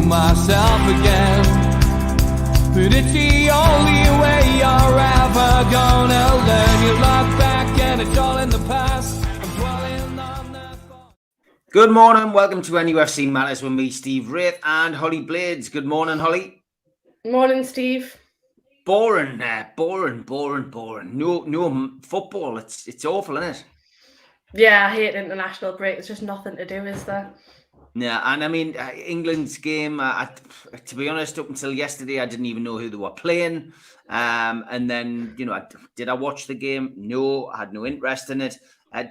myself again. But it's the only way you're ever gonna learn. You look back and it's all in the past. I'm dwelling on that thought. Good morning, welcome to NUFC Matters with me, Steve Wraith, and Holly Blades. Good morning, Holly. Morning, Steve. Boring. No football. It's awful, isn't it? Yeah, I hate international break. There's just nothing to do, is there? Yeah, and I mean, England's game, to be honest, up until yesterday, I didn't even know who they were playing. And then, did I watch the game? No, I had no interest in it.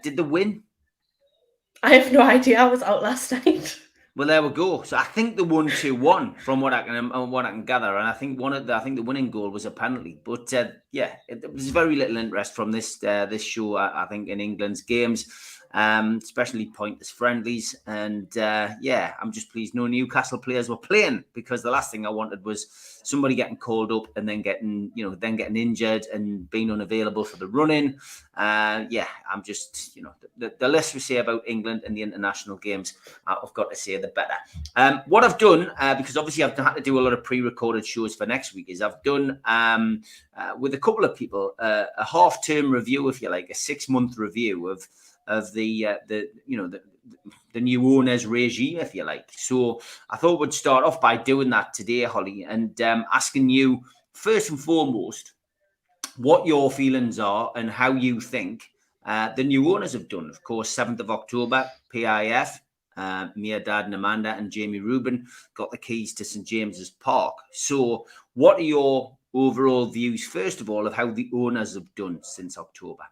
Did they win? I have no idea. I was out last night. Well, there we go. So I think they won 2-1 from what I can gather, and I think the winning goal was a penalty. But it was very little interest from this show. I think in England's games, especially pointless friendlies, and I'm just pleased no Newcastle players were playing, because the last thing I wanted was somebody getting called up and then getting injured and being unavailable for the run-in. I'm just the less we say about England and the international games, I've got to say the better. What I've done, because obviously I've had to do a lot of pre-recorded shows for next week, is I've done with a couple of people a half-term review, if you like, a 6-month review of the new owners regime, if you like. So I thought we'd start off by doing that today, Holly, and asking you first and foremost what your feelings are and how you think the new owners have done. Of course, 7th of October, PIF, Mirdad Namanda and Jamie Rubin got the keys to St James's Park. So what are your overall views, first of all, of how the owners have done since October?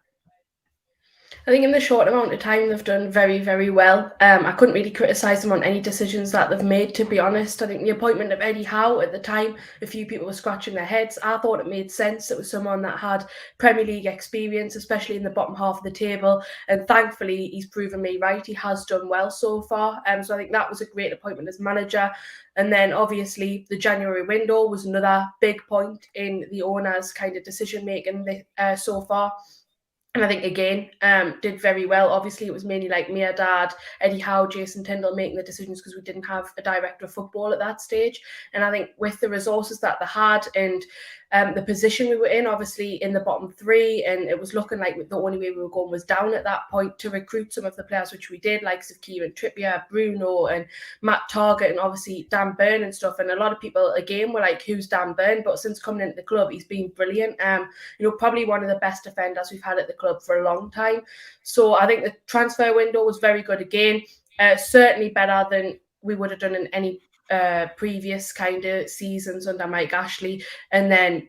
I think in the short amount of time they've done very, very well. I couldn't really criticise them on any decisions that they've made, to be honest. I think the appointment of Eddie Howe at the time, a few people were scratching their heads. I thought it made sense. It was someone that had Premier League experience, especially in the bottom half of the table. And thankfully, he's proven me right. He has done well so far. So I think that was a great appointment as manager. And then obviously the January window was another big point in the owners' kind of decision making so far. And I think, again, did very well. Obviously, it was mainly like Mirdad, Eddie Howe, Jason Tyndall making the decisions, because we didn't have a director of football at that stage. And I think with the resources that they had and the position we were in, obviously in the bottom three, and it was looking like the only way we were going was down at that point, to recruit some of the players, which we did, like Kieran Trippier, Bruno and Matt Targett, and obviously Dan Burn and stuff. And a lot of people, again, were like, who's Dan Burn? But since coming into the club, he's been brilliant. Probably one of the best defenders we've had at the club for a long time. So I think the transfer window was very good again. Certainly better than we would have done in any previous kind of seasons under Mike Ashley. And then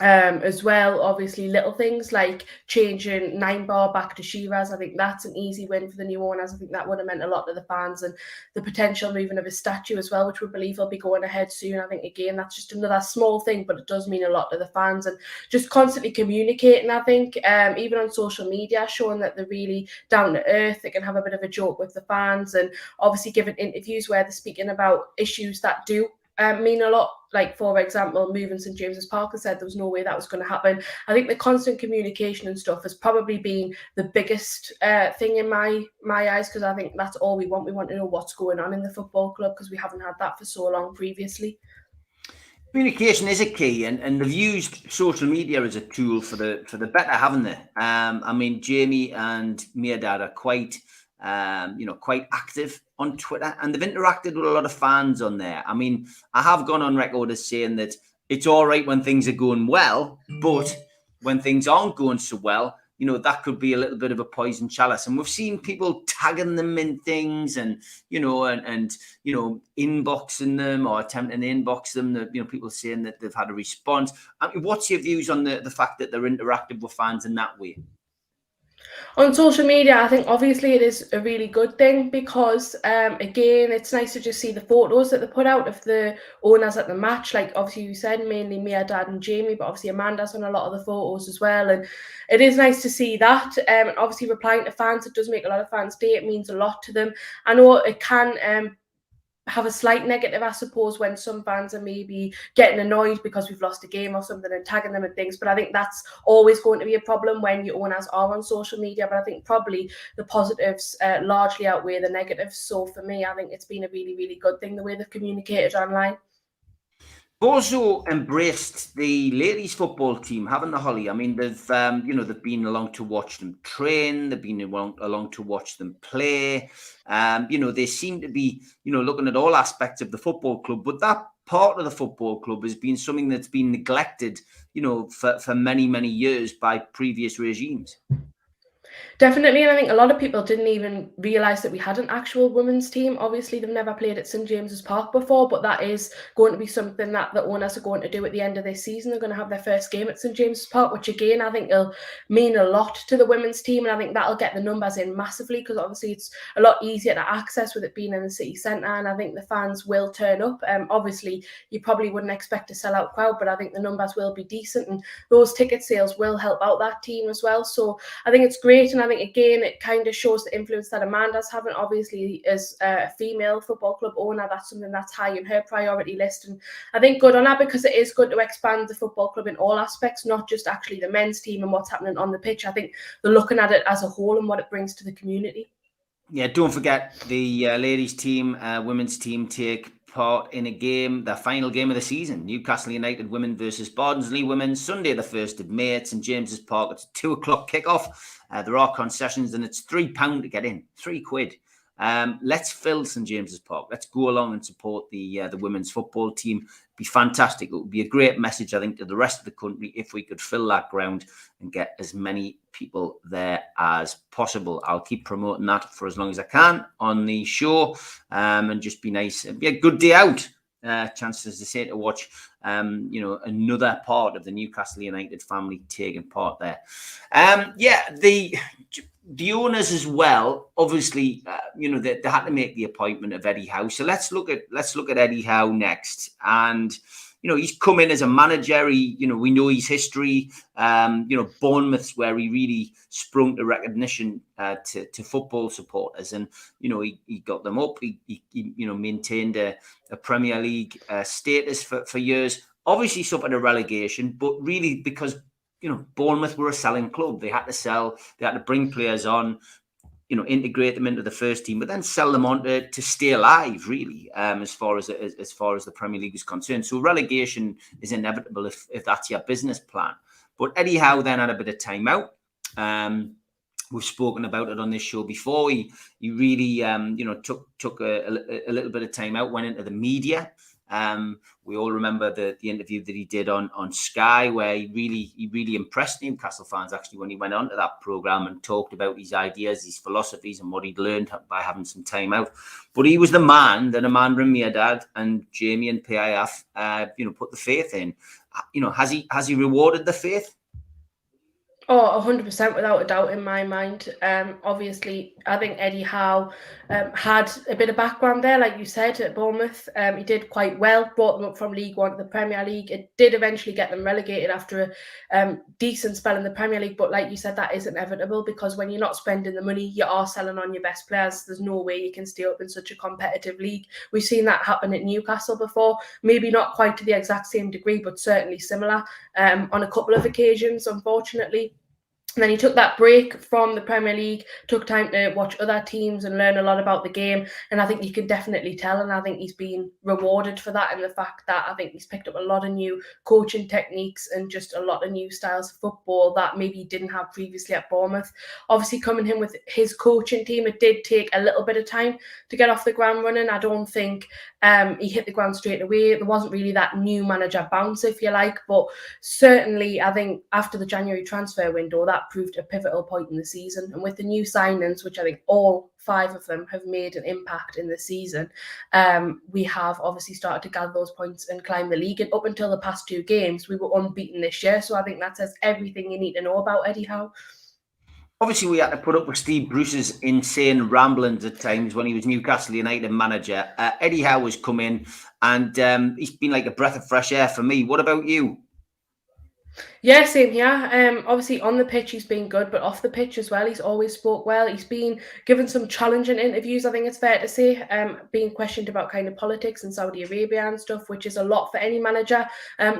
as well, obviously little things like changing 9-bar back to Shiraz. I think that's an easy win for the new owners. I think that would have meant a lot to the fans, and the potential moving of his statue as well, which we believe will be going ahead soon. I think, again, that's just another small thing, but it does mean a lot to the fans. And just constantly communicating, I think, even on social media, showing that they're really down to earth. They can have a bit of a joke with the fans, and obviously giving interviews where they're speaking about issues that do mean a lot. Like, for example, moving St James's Park, I said there was no way that was going to happen. I think the constant communication and stuff has probably been the biggest thing in my eyes, because I think that's all we want. We want to know what's going on in the football club, because we haven't had that for so long previously. Communication is a key, and they've used social media as a tool for the better, haven't they? I mean, Jamie and Mirdad are quite active on Twitter, and they've interacted with a lot of fans on there. I mean, I have gone on record as saying that it's all right when things are going well, but when things aren't going so well, that could be a little bit of a poison chalice. And we've seen people tagging them in things and inboxing them or attempting to inbox them, people saying that they've had a response. I mean, what's your views on the fact that they're interactive with fans in that way? On social media, I think obviously it is a really good thing, because again, it's nice to just see the photos that they put out of the owners at the match. Like, obviously you said mainly Mirdad and Jamie, but obviously Amanda's on a lot of the photos as well, and it is nice to see that. And obviously replying to fans, it does make a lot of fans' day. It means a lot to them. I know it can have a slight negative, I suppose, when some fans are maybe getting annoyed because we've lost a game or something and tagging them and things. But I think that's always going to be a problem when your owners are on social media. But I think probably the positives largely outweigh the negatives. So for me, I think it's been a really, really good thing the way they've communicated online. Also embraced the ladies football team, haven't they, Holly? I mean, they've they've been along to watch them train, they've been along to watch them play. They seem to be looking at all aspects of the football club, but that part of the football club has been something that's been neglected, for many, many years by previous regimes. Definitely, and I think a lot of people didn't even realise that we had an actual women's team. Obviously, they've never played at St James's Park before, but that is going to be something that the owners are going to do at the end of this season. They're going to have their first game at St James's Park, which again, I think will mean a lot to the women's team, and I think that'll get the numbers in massively because obviously it's a lot easier to access with it being in the city centre, and I think the fans will turn up. Obviously, you probably wouldn't expect a sellout crowd, but I think the numbers will be decent, and those ticket sales will help out that team as well. So I think it's great, and I think again it kind of shows the influence that Amanda's having. Obviously, as a female football club owner, that's something that's high in her priority list, and I think good on her because it is good to expand the football club in all aspects, not just actually the men's team and what's happening on the pitch. I think they're looking at it as a whole and what it brings to the community. Yeah, don't forget the ladies team, women's team take part in a game, the final game of the season, Newcastle United women versus Barnsley women, Sunday the 1st of May at St James's Park. It's a 2 o'clock kickoff. There are concessions and it's £3 to get in, £3. Let's fill St James's Park. Let's go along and support the women's football team. It'd be fantastic. It would be a great message, I think, to the rest of the country if we could fill that ground and get as many people there as possible. I'll keep promoting that for as long as I can on the show, and just be nice. It'd be a good day out. Chances to say to watch, another part of the Newcastle United family taking part there. The owners as well. Obviously, they had to make the appointment of Eddie Howe. So let's look at Eddie Howe next. And he's come in as a manager. We know his history. Bournemouth's where he really sprung to recognition to football supporters, and he got them up. He maintained a Premier League status for years. Obviously suffered a relegation, but really because Bournemouth were a selling club. They had to sell. They had to bring players on, integrate them into the first team, but then sell them on to stay alive, really, as far as the Premier League is concerned. So relegation is inevitable if that's your business plan. But Eddie Howe then had a bit of time out. We've spoken about it on this show before. He really took a little bit of time out, went into the media. We all remember the interview that he did on Sky, where he really impressed Newcastle fans actually when he went onto that programme and talked about his ideas, his philosophies, and what he'd learned by having some time out. But he was the man that Amanda and Mirdad and Jamie and PIF put the faith in. Has he rewarded the faith? Oh, 100% without a doubt in my mind. Obviously, I think Eddie Howe had a bit of background there, like you said, at Bournemouth. He did quite well, brought them up from League One to the Premier League. It did eventually get them relegated after a decent spell in the Premier League, but like you said, that is inevitable because when you're not spending the money, you are selling on your best players. There's no way you can stay up in such a competitive league. We've seen that happen at Newcastle before, maybe not quite to the exact same degree, but certainly similar on a couple of occasions, unfortunately. And then he took that break from the Premier League, took time to watch other teams and learn a lot about the game. And I think you can definitely tell. And I think he's been rewarded for that in the fact that I think he's picked up a lot of new coaching techniques and just a lot of new styles of football that maybe he didn't have previously at Bournemouth. Obviously, coming in with his coaching team, it did take a little bit of time to get off the ground running. I don't think he hit the ground straight away. There wasn't really that new manager bounce, if you like. But certainly, I think after the January transfer window, that proved a pivotal point in the season. And with the new signings, which I think all 5 of them have made an impact in the season, we have obviously started to gather those points and climb the league. And up until the past 2 games, we were unbeaten this year. So I think that says everything you need to know about Eddie Howe. Obviously, we had to put up with Steve Bruce's insane ramblings at times when he was Newcastle United manager. Eddie Howe has come in and he's been like a breath of fresh air for me. What about you? Yeah, same here. Obviously on the pitch he's been good, but off the pitch as well, he's always spoke well. He's been given some challenging interviews, I think it's fair to say, being questioned about kind of politics in Saudi Arabia and stuff, which is a lot for any manager.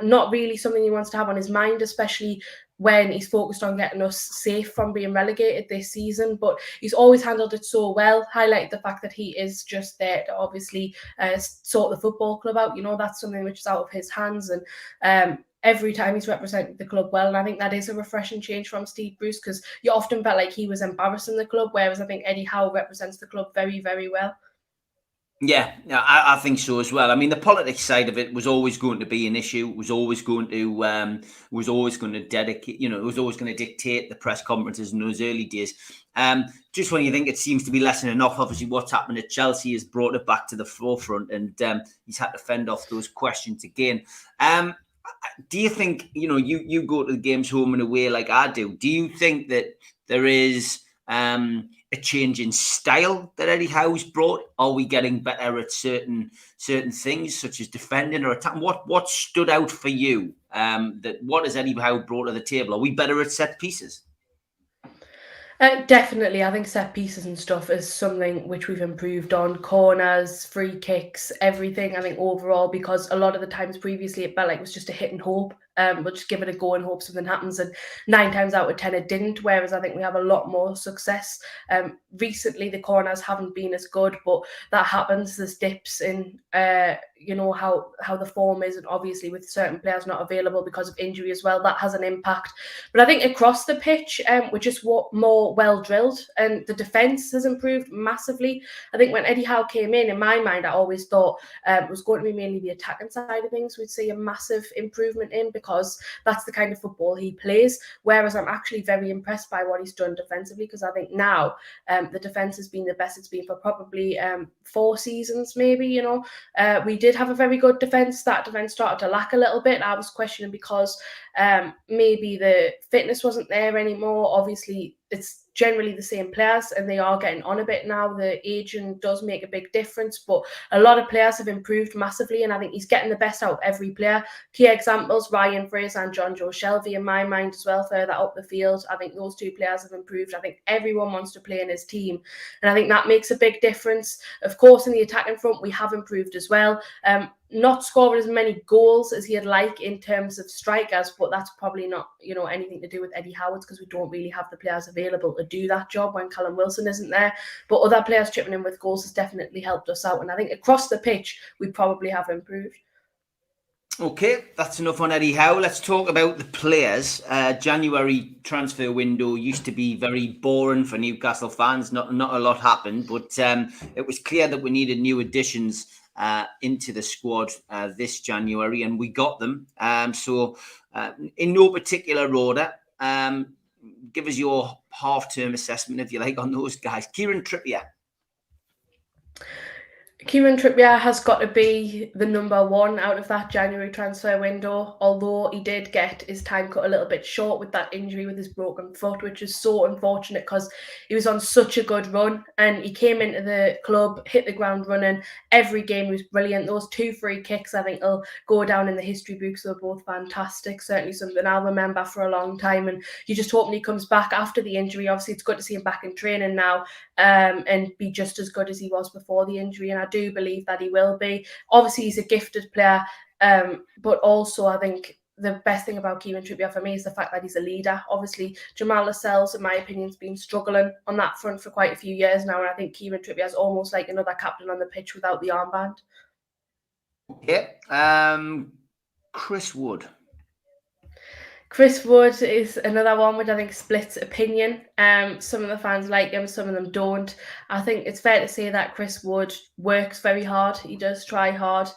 Not really something he wants to have on his mind, especially when he's focused on getting us safe from being relegated this season. But he's always handled it so well, highlighted the fact that he is just there to obviously sort the football club out. That's something which is out of his hands. And every time he's represented the club well. And I think that is a refreshing change from Steve Bruce, because you often felt like he was embarrassing the club, whereas I think Eddie Howe represents the club very, very well. Yeah, I think so as well. I mean, the politics side of it was always going to be an issue. Was always going to dedicate. It was always going to dictate the press conferences in those early days. Just when you think it seems to be lessening off, obviously what's happened at Chelsea has brought it back to the forefront, and he's had to fend off those questions again. Do you think, you go to the games home and away like I do? Do you think that there is a change in style that Eddie Howe's brought? Are we getting better at certain things, such as defending or attacking? What stood out for you? What has Eddie Howe brought to the table? Are we better at set pieces? Definitely, I think set pieces and stuff is something which we've improved on. Corners, free kicks, everything. I think overall, because a lot of the times previously it felt like it was just a hit and hope. We'll just give it a go and hope something happens. And 9 times out of 10 it didn't. Whereas I think we have a lot more success. Recently the corners haven't been as good, but that happens. There's dips in how the form is, and obviously with certain players not available because of injury as well, that has an impact. But I think across the pitch, we're just more well drilled, and the defence has improved massively. I think when Eddie Howe came in my mind, I always thought it was going to be mainly the attacking side of things we'd see a massive improvement in, because that's the kind of football he plays. Whereas I'm actually very impressed by what he's done defensively, because I think now the defence has been the best it's been for probably 4 seasons, maybe. We did have a very good defence. That defence started to lack a little bit. I was questioning because maybe the fitness wasn't there anymore. Obviously, it's generally the same players and they are getting on a bit now. The aging does make a big difference, but a lot of players have improved massively, and I think he's getting the best out of every player. Key examples, Ryan Fraser and John Joe Shelby in my mind as well, further up the field. I think those 2 players have improved. I think everyone wants to play in his team, and I think that makes a big difference. Of course, in the attacking front, we have improved as well. Not scoring as many goals as he'd like in terms of strikers, but that's probably not, anything to do with Eddie Howard, because we don't really have the players available to do that job when Callum Wilson isn't there. But other players chipping in with goals has definitely helped us out, and I think across the pitch we probably have improved. Okay, that's enough on Eddie Howe. Let's talk about the players. January transfer window used to be very boring for Newcastle fans. Not a lot happened, but it was clear that we needed new additions into the squad this January, and we got them. So in no particular order, give us your half-term assessment, if you like, on those guys. Kieran Trippier has got to be the number 1 out of that January transfer window, although he did get his time cut a little bit short with that injury with his broken foot, which is so unfortunate because he was on such a good run and he came into the club, hit the ground running. Every game was brilliant. Those 2 free kicks, I think, will go down in the history books. They're both fantastic. Certainly something I'll remember for a long time, and you just hope he comes back after the injury. Obviously, it's good to see him back in training now and be just as good as he was before the injury, and I do believe that he will be. Obviously, he's a gifted player, but also I think the best thing about Kieran Trippier for me is the fact that he's a leader. Obviously, Jamal Lascelles, in my opinion, has been struggling on that front for quite a few years now, and I think Kieran Trippier is almost like another captain on the pitch without the armband. Okay, Chris Wood. Chris Wood is another one which I think splits opinion. Some of the fans like him, some of them don't. I think it's fair to say that Chris Wood works very hard. He does try hard.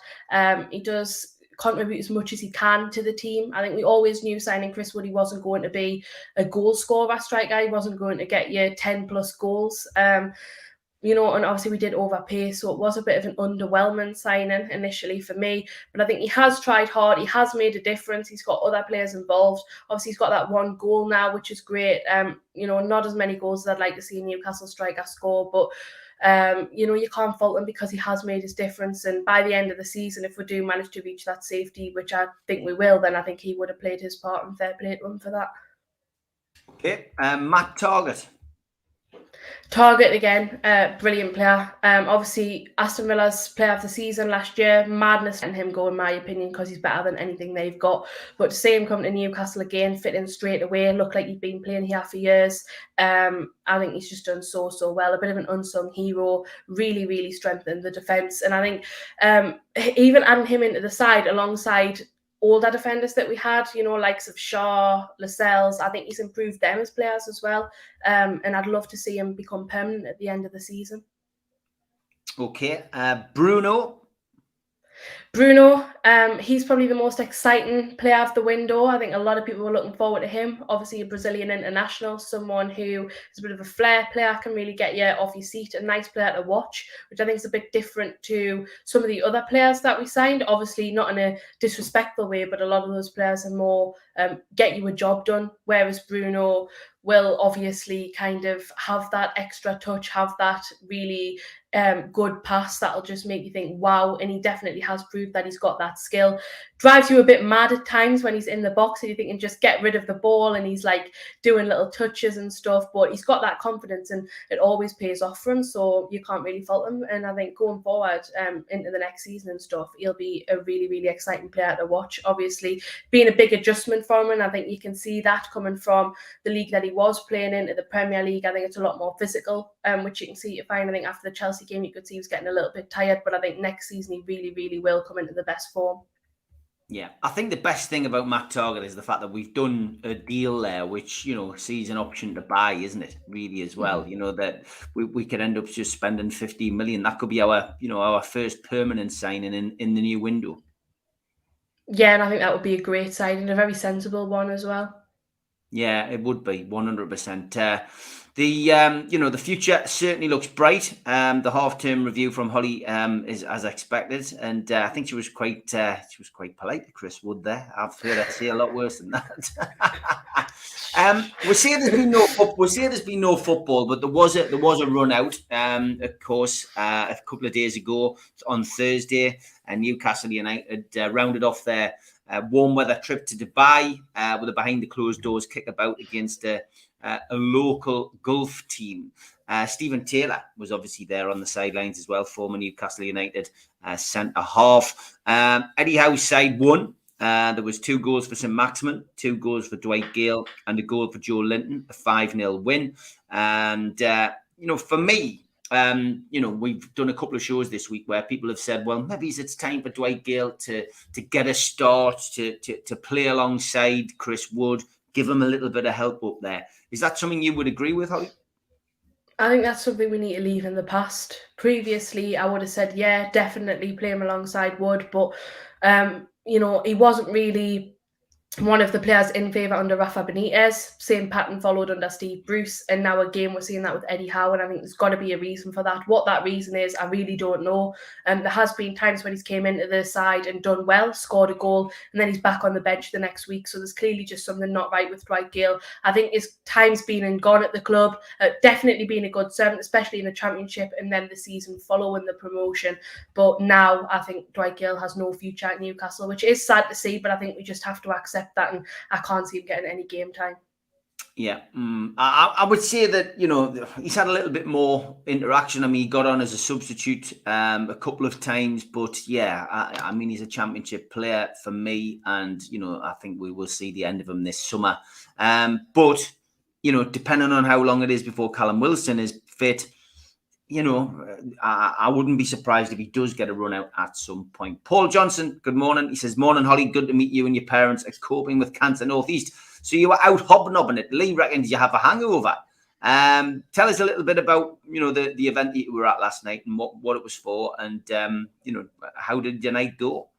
He does contribute as much as he can to the team. I think we always knew signing Chris Wood, he wasn't going to be a goal scorer striker. He wasn't going to get you 10 plus goals. And obviously we did overpay, so it was a bit of an underwhelming signing initially for me. But I think he has tried hard. He has made a difference. He's got other players involved. Obviously, he's got that 1 goal now, which is great. Not as many goals as I'd like to see a Newcastle striker score, but You can't fault him because he has made his difference. And by the end of the season, if we do manage to reach that safety, which I think we will, then I think he would have played his part, and fair play to him for that. Okay, Matt Target. Target again, brilliant player. Obviously, Aston Villa's player of the season last year. Madness letting him go, in my opinion, because he's better than anything they've got. But to see him come to Newcastle again, fit in straight away, look like he'd been playing here for years. I think he's just done so well. A bit of an unsung hero, really, really strengthened the defence. And I think even adding him into the side alongside older defenders that we had, likes of Shaw, Lascelles, I think he's improved them as players as well. And I'd love to see him become permanent at the end of the season. Okay, Bruno. He's probably the most exciting player of the window. I think a lot of people were looking forward to him. Obviously, a Brazilian international, someone who is a bit of a flair player, can really get you off your seat, a nice player to watch, which I think is a bit different to some of the other players that we signed. Obviously, not in a disrespectful way, but a lot of those players are more get you a job done, whereas Bruno will obviously kind of have that extra touch, have that really good pass that'll just make you think, wow. And he definitely has proved that he's got that skill. Drives you a bit mad at times when he's in the box and you're thinking, just get rid of the ball, and he's like doing little touches and stuff, but he's got that confidence and it always pays off for him, so you can't really fault him. And I think going forward into the next season and stuff, he'll be a really, really exciting player to watch. Obviously, being a big adjustment for him, and I think you can see that coming from the league that he was playing in, to the Premier League. I think it's a lot more physical, which you can see. I think after the Chelsea game, you could see he was getting a little bit tired, but I think next season he really, really will come into the best form. Yeah, I think the best thing about Matt Target is the fact that we've done a deal there, which, sees an option to buy, isn't it? Really, as well. Mm-hmm. That we could end up just spending 15 million. That could be our first permanent signing in the new window. Yeah, and I think that would be a great signing, a very sensible one as well. Yeah, it would be 100%. The future certainly looks bright. The half-term review from Holly is as expected, and I think she was quite polite to Chris Wood there. I've heard her say a lot worse than that. We'll say there's been no football, but there was a run out. Of course, a couple of days ago on Thursday, and Newcastle United rounded off their warm weather trip to Dubai with a behind the closed doors kickabout against a local Gulf team. Stephen Taylor was obviously there on the sidelines as well, former Newcastle United centre half. Eddie Howe's side won. There was 2 goals for St Maximin, 2 goals for Dwight Gale, and a goal for Joe Linton, a 5-0 win. And for me, we've done a couple of shows this week where people have said, well, maybe it's time for Dwight Gale to get a start, to play alongside Chris Wood, give him a little bit of help up there. Is that something you would agree with, Holly? I think that's something we need to leave in the past. Previously, I would have said, yeah, definitely play him alongside Wood, but he wasn't really one of the players in favour under Rafa Benitez. Same pattern followed under Steve Bruce, and now again we're seeing that with Eddie Howe, and I think there's got to be a reason for that. What that reason is, I really don't know. There has been times when he's came into the side and done well, scored a goal, and then he's back on the bench the next week. So there's clearly just something not right with Dwight Gale. I think his time's been and gone at the club. Definitely been a good servant, especially in the Championship and then the season following the promotion. But now I think Dwight Gale has no future at Newcastle, which is sad to see, but I think we just have to accept that, and I can't see him getting any game time. Yeah, I would say that, he's had a little bit more interaction. I mean, he got on as a substitute a couple of times, but yeah, I mean, he's a Championship player for me, and, I think we will see the end of him this summer. But, depending on how long it is before Callum Wilson is fit, I wouldn't be surprised if he does get a run out at some point. Paul Johnson, good morning. He says, morning, Holly. Good to meet you and your parents are coping with Cancer Northeast. So you were out hobnobbing it. Lee reckons you have a hangover. Tell us a little bit about, the event that you were at last night and what it was for, and, how did your night go?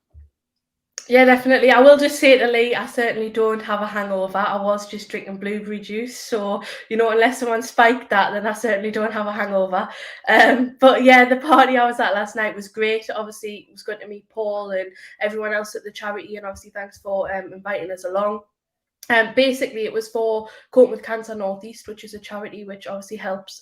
Yeah, definitely. I will just say to Lee, I certainly don't have a hangover. I was just drinking blueberry juice. So, unless someone spiked that, then I certainly don't have a hangover. But yeah, the party I was at last night was great. Obviously, it was good to meet Paul and everyone else at the charity. And obviously, thanks for inviting us along. Basically, it was for Coping with Cancer Northeast, which is a charity which obviously helps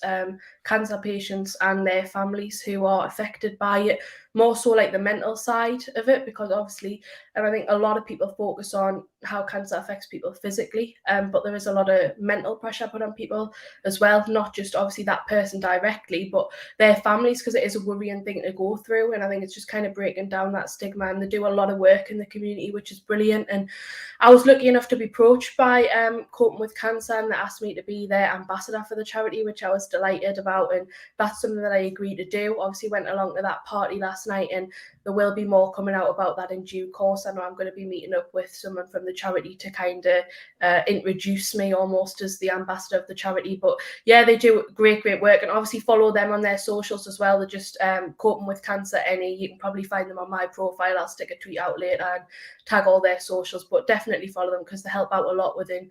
cancer patients and their families who are affected by it, more so like the mental side of it, because obviously, and I think a lot of people focus on how cancer affects people physically, but there is a lot of mental pressure put on people as well, not just obviously that person directly, but their families, because it is a worrying thing to go through. And I think it's just kind of breaking down that stigma, and they do a lot of work in the community, which is brilliant. And I was lucky enough to be approached by Coping with Cancer, and they asked me to be their ambassador for the charity, which I was delighted about, and that's something that I agreed to do. Obviously went along to that party last night, and there will be more coming out about that in due course. I know I'm going to be meeting up with someone from the charity to kind of introduce me almost as the ambassador of the charity. But yeah, they do great work, and obviously follow them on their socials as well. They're just Coping with Cancer NE. You can probably find them on my profile. I'll stick a tweet out later and tag all their socials, but definitely follow them because they help out a lot within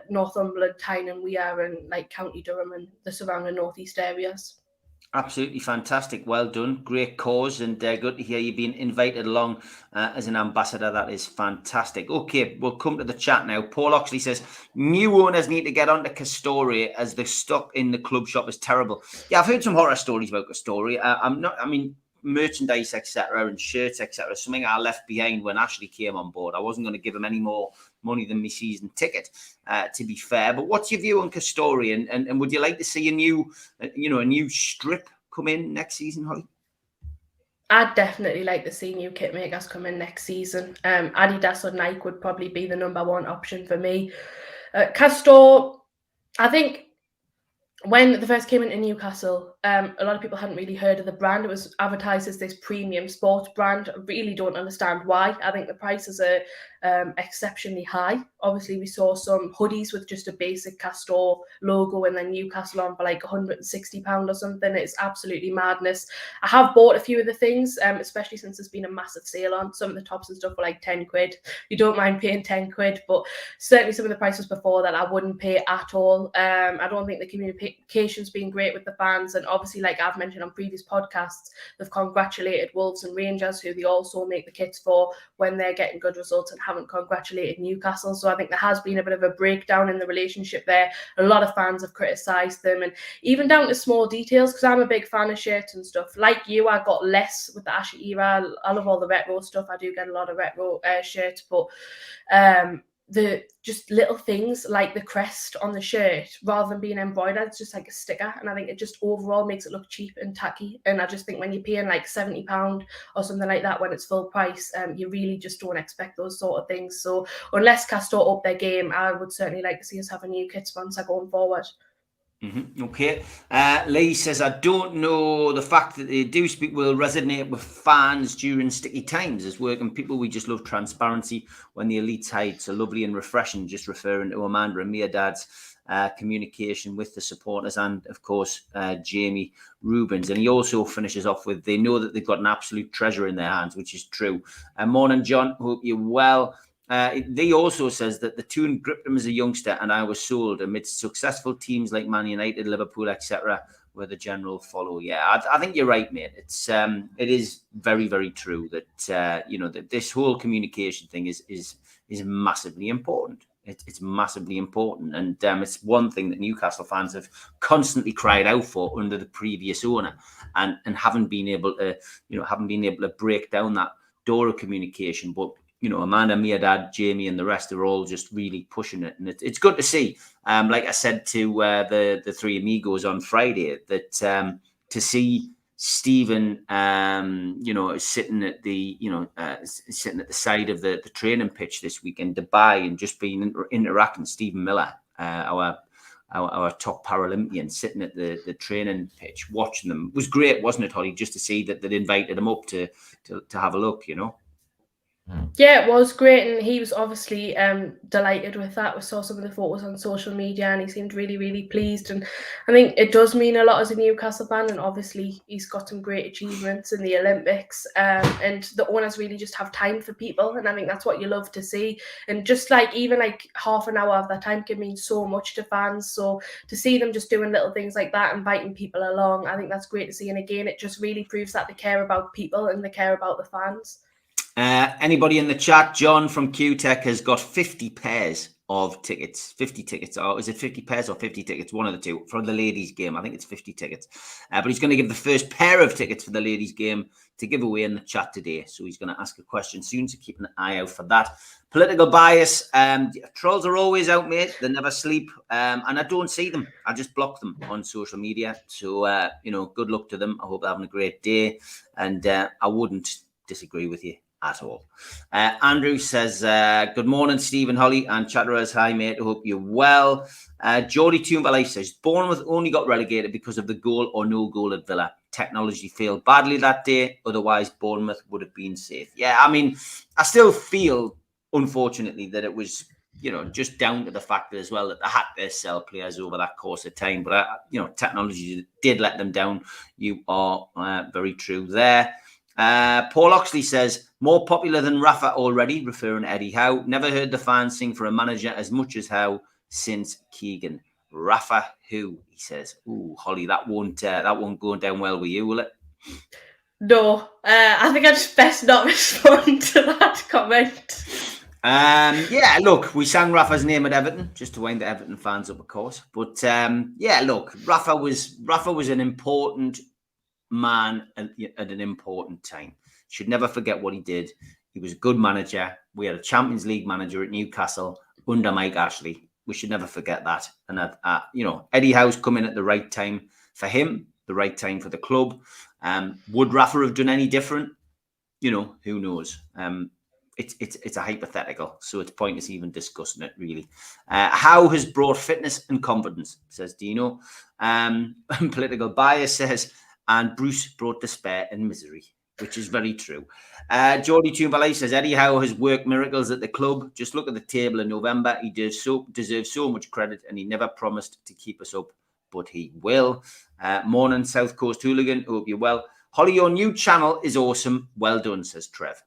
Northumberland, Tyne and Wear, and like County Durham and the surrounding northeast areas. Absolutely fantastic. Well done. Great cause, and good to hear you being invited along as an ambassador. That is fantastic. Okay, we'll come to the chat now. Paul Oxley says, new owners need to get onto Castoria as the stock in the club shop is terrible. Yeah, I've heard some horror stories about Castoria. Merchandise, etc., and shirts, etc., something I left behind when Ashley came on board. I wasn't going to give him any more money than my season ticket, to be fair. But what's your view on Castoria, and would you like to see a new strip come in next season, Holly? I'd definitely like to see new kit makers come in next season. Adidas or Nike would probably be the number one option for me. Castor, I think when they first came into Newcastle, a lot of people hadn't really heard of the brand. It was advertised as this premium sports brand. I really don't understand why. I think the prices are exceptionally high. Obviously, we saw some hoodies with just a basic Castor logo and then Newcastle on for like £160 or something. It's absolutely madness. I have bought a few of the things, especially since there's been a massive sale on. Some of the tops and stuff for like 10 quid. You don't mind paying 10 quid, but certainly some of the prices before that I wouldn't pay at all. I don't think the communication's been great with the fans, and obviously, like I've mentioned on previous podcasts, they've congratulated Wolves and Rangers, who they also make the kits for, when they're getting good results, and haven't congratulated Newcastle. So I think there has been a bit of a breakdown in the relationship there. A lot of fans have criticised them, and even down to small details, because I'm a big fan of shirts and stuff. Like you, I got less with the Ashley era. I love all the retro stuff. I do get a lot of retro shirts, but the just little things like the crest on the shirt, rather than being embroidered, it's just like a sticker, and I think it just overall makes it look cheap and tacky. And I just think when you're paying like £70 or something like that when it's full price, you really just don't expect those sort of things. So unless Castor up their game, I would certainly like to see us have a new kit sponsor going forward. Mm-hmm. Okay. Lee says, I don't know, the fact that they do speak will resonate with fans during sticky times. As working people, we just love transparency when the elites hide. So lovely and refreshing, just referring to Amanda and Mirdad's communication with the supporters, and of course Jamie Rubens. And he also finishes off with, they know that they've got an absolute treasure in their hands, which is true. Morning, John. Hope you're well. They also says that the tune gripped him as a youngster, and I was sold amidst successful teams like Man United, Liverpool, etc., where the general follow. Yeah, I think you're right, mate. It is very, very true that that this whole communication thing is massively important. It's massively important, and it's one thing that Newcastle fans have constantly cried out for under the previous owner, and haven't been able to break down that door of communication. But Amanda, Mirdad, Jamie, and the rest are all just really pushing it, and it's good to see. Like I said to the three amigos on Friday, that to see Stephen, sitting at the side of the training pitch this week in Dubai, and just being interacting. Stephen Miller, our top Paralympian, sitting at the training pitch, watching them, was great, wasn't it, Holly? Just to see that they'd invited him up to have a look, Yeah, it was great, and he was obviously delighted with that. We saw some of the photos on social media, and he seemed really, really pleased. And I think it does mean a lot as a Newcastle fan, and obviously he's got some great achievements in the Olympics, and the owners really just have time for people, and I think that's what you love to see. And just like even like half an hour of that time can mean so much to fans. So to see them just doing little things like that, inviting people along, I think that's great to see. And again, it just really proves that they care about people and they care about the fans. Anybody in the chat? John from QTech has got 50 pairs of tickets. 50 tickets. Or is it 50 pairs or 50 tickets? One of the two for the ladies' game. I think it's 50 tickets. But he's going to give the first pair of tickets for the ladies' game to give away in the chat today. So he's going to ask a question soon. So keep an eye out for that. Political bias. Trolls are always out, mate. They never sleep. And I don't see them. I just block them on social media. So, good luck to them. I hope they're having a great day. And I wouldn't disagree with you at all. Andrew says, good morning, Steve and Holly and Chatterers. Hi, mate. I hope you're well. Geordie Toombalay says, Bournemouth only got relegated because of the goal or no goal at Villa. Technology failed badly that day. Otherwise, Bournemouth would have been safe. Yeah, I mean, I still feel, unfortunately, that it was, just down to the factor as well that they had to sell players over that course of time. But, technology did let them down. You are very true there. Paul Oxley says, more popular than Rafa already, referring to Eddie Howe. Never heard the fans sing for a manager as much as Howe since Keegan. Rafa who, he says. Ooh, Holly, that won't go down well with you, will it? No, I think I just best not respond to that comment. Look, we sang Rafa's name at Everton, just to wind the Everton fans up, of course. But look, Rafa was an important man at an important time. Should never forget what he did. He was a good manager. We had a Champions League manager at Newcastle under Mike Ashley. We should never forget that. And Eddie Howe's come in at the right time for him, the right time for the club. Would Rafa have done any different? Who knows? It's a hypothetical, so it's pointless even discussing it, really. Howe has brought fitness and confidence, says Dino. Political bias says, and Bruce brought despair and misery, which is very true. Geordie Toombalay says, Eddie Howe has worked miracles at the club. Just look at the table in November. He deserves so much credit, and he never promised to keep us up, but he will. Morning, South Coast Hooligan. Hope you're well. Holly, your new channel is awesome. Well done, says Trev.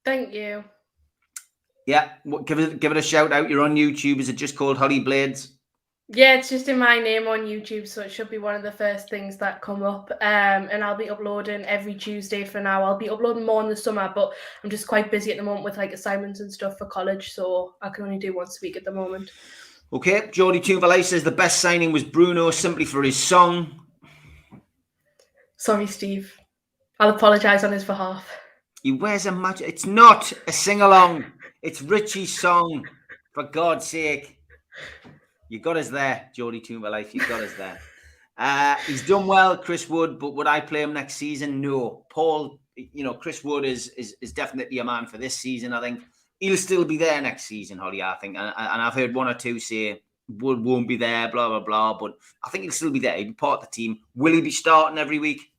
Thank you. Yeah, give it a shout out. You're on YouTube. Is it just called Holly Blades? Yeah, it's just in my name on YouTube, so it should be one of the first things that come up. And I'll be uploading every Tuesday for now. I'll be uploading more in the summer, but I'm just quite busy at the moment with assignments and stuff for college, so I can only do once a week at the moment. Okay, Geordie Toombalay says the best signing was Bruno simply for his song. Sorry, Steve. I'll apologise on his behalf. He wears a match. It's not a sing-along. It's Richie's song, for God's sake. You got us there, Geordie Toombalay. You got us there. He's done well, Chris Wood, but would I play him next season? No. Paul, Chris Wood is definitely a man for this season, I think. He'll still be there next season, Holly, I think. And I've heard one or two say Wood won't be there, blah, blah, blah. But I think he'll still be there. He'll be part of the team. Will he be starting every week?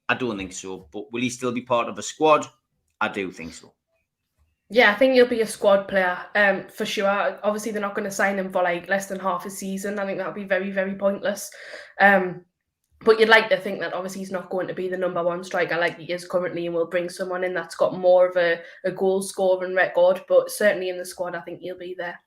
I don't think so. But will he still be part of a squad? I do think so. Yeah, I think he'll be a squad player for sure. Obviously, they're not going to sign him for less than half a season. I think that would be very, very pointless. But you'd like to think that obviously he's not going to be the number one striker like he is currently, and we'll bring someone in that's got more of a goal scoring record. But certainly in the squad, I think he'll be there.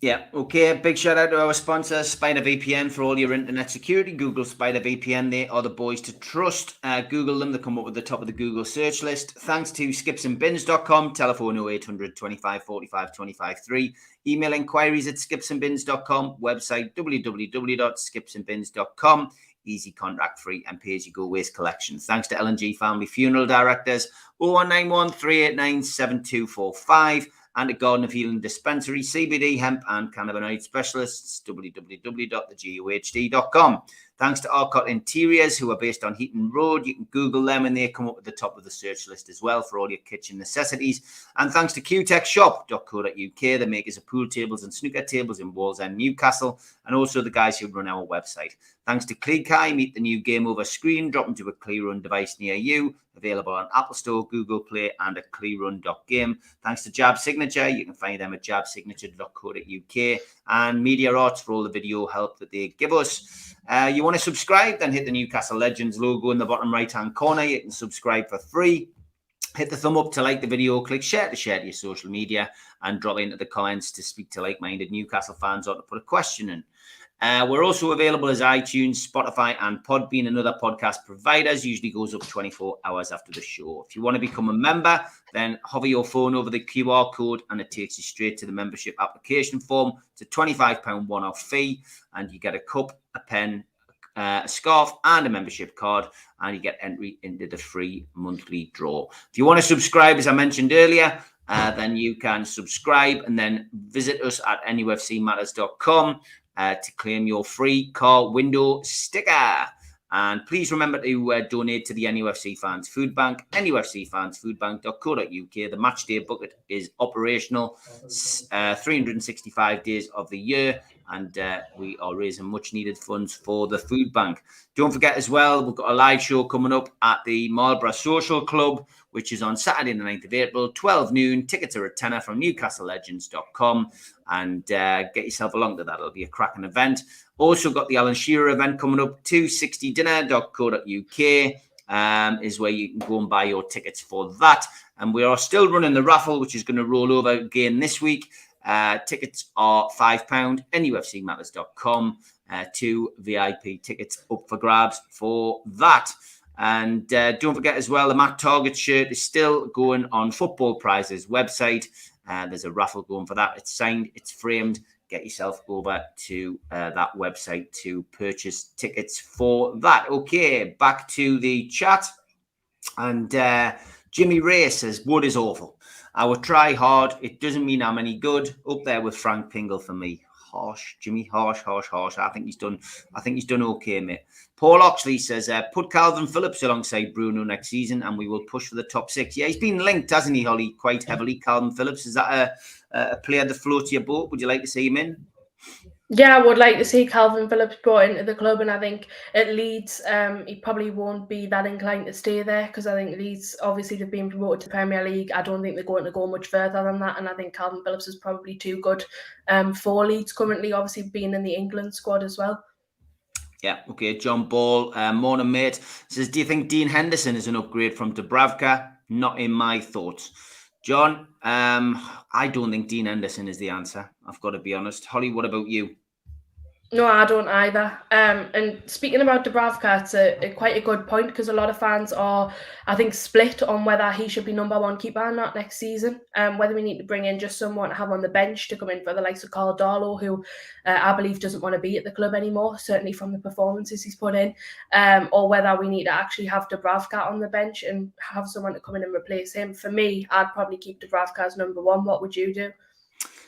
Yeah, okay. Big shout out to our sponsor, Spider VPN, for all your internet security. Google Spider VPN. They are the boys to trust. Google them. They come up at the top of the Google search list. Thanks to skipsandbins.com. Telephone 0800 25 45 25 3. Email inquiries at skipsandbins.com. Website www.skipsandbins.com. Easy, contract free, and pay-as-you-go waste collection. Thanks to L&G Family Funeral Directors, 0191 389 7245. And a Garden of Healing Dispensary, CBD, hemp, and cannabinoid specialists, www.thegohd.com. Thanks to Arcot Interiors, who are based on Heaton Road. You can Google them and they come up at the top of the search list as well for all your kitchen necessities. And thanks to qtechshop.co.uk, the makers of pool tables and snooker tables in Wallsend, Newcastle, and also the guys who run our website. Thanks to ClearKai, meet the new game over screen, drop into a ClearRun device near you. Available on Apple Store, Google Play, and at clearrun.game. Thanks to Jab Signature. You can find them at jabsignature.co.uk. And Media Arts for all the video help that they give us. You want to subscribe? Then hit the Newcastle Legends logo in the bottom right-hand corner. You can subscribe for free. Hit the thumb up to like the video. Click share to your social media. And drop into the comments to speak to like-minded Newcastle fans or to put a question in. We're also available as iTunes, Spotify, and Podbean and other podcast providers. Usually goes up 24 hours after the show. If you want to become a member, then hover your phone over the QR code and it takes you straight to the membership application form. It's a £25 one-off fee, and you get a cup, a pen, a scarf, and a membership card, and you get entry into the free monthly draw. If you want to subscribe, as I mentioned earlier, then you can subscribe and then visit us at NUFCmatters.com to claim your free car window sticker. And please remember to donate to the NUFC Fans Food Bank, nufcfansfoodbank.co.uk. The match day bucket is operational 365 days of the year, and we are raising much needed funds for the food bank. Don't forget as well, we've got a live show coming up at the Marlborough Social Club, which is on Saturday the 9th of April, 12 noon. Tickets are a tenner from newcastlelegends.com, and get yourself along to that. It'll be a cracking event. Also got the Alan Shearer event coming up, 260dinner.co.uk is where you can go and buy your tickets for that. And we are still running the raffle, which is going to roll over again this week. Tickets are £5, nufcmatters.com. 2 VIP tickets up for grabs for that. And don't forget as well, the Matt Target shirt is still going on Football Prizes website. There's a raffle going for that. It's signed, it's framed. Get yourself over to that website to purchase tickets for that. Okay, back to the chat. And Jimmy Ray says, Wood is awful. I would try hard. It doesn't mean I'm any good. Up there with Frank Pingle for me. Harsh, Jimmy, harsh. I think he's done okay, mate. Paul Oxley says, put Calvin Phillips alongside Bruno next season and we will push for the top 6. Yeah, he's been linked, hasn't he, Holly, quite heavily, Calvin Phillips. Is that a player that floats your boat? Would you like to see him in? Yeah, I would like to see Calvin Phillips brought into the club, and I think at Leeds, he probably won't be that inclined to stay there, because I think Leeds, obviously, they've been promoted to the Premier League. I don't think they're going to go much further than that, and I think Calvin Phillips is probably too good for Leeds currently, obviously being in the England squad as well. Yeah, okay. John Ball, morning, mate, says, do you think Dean Henderson is an upgrade from Dubravka? Not in my thoughts. John, I don't think Dean Henderson is the answer. I've got to be honest. Holly, what about you? No, I don't either. And speaking about Dubravka, it's quite a good point, because a lot of fans are, I think, split on whether he should be number one keeper or not next season. Whether we need to bring in just someone to have on the bench to come in for the likes of Carl Darlow, who I believe doesn't want to be at the club anymore, certainly from the performances he's put in, or whether we need to actually have Dubravka on the bench and have someone to come in and replace him. For me, I'd probably keep Dubravka as number one. What would you do?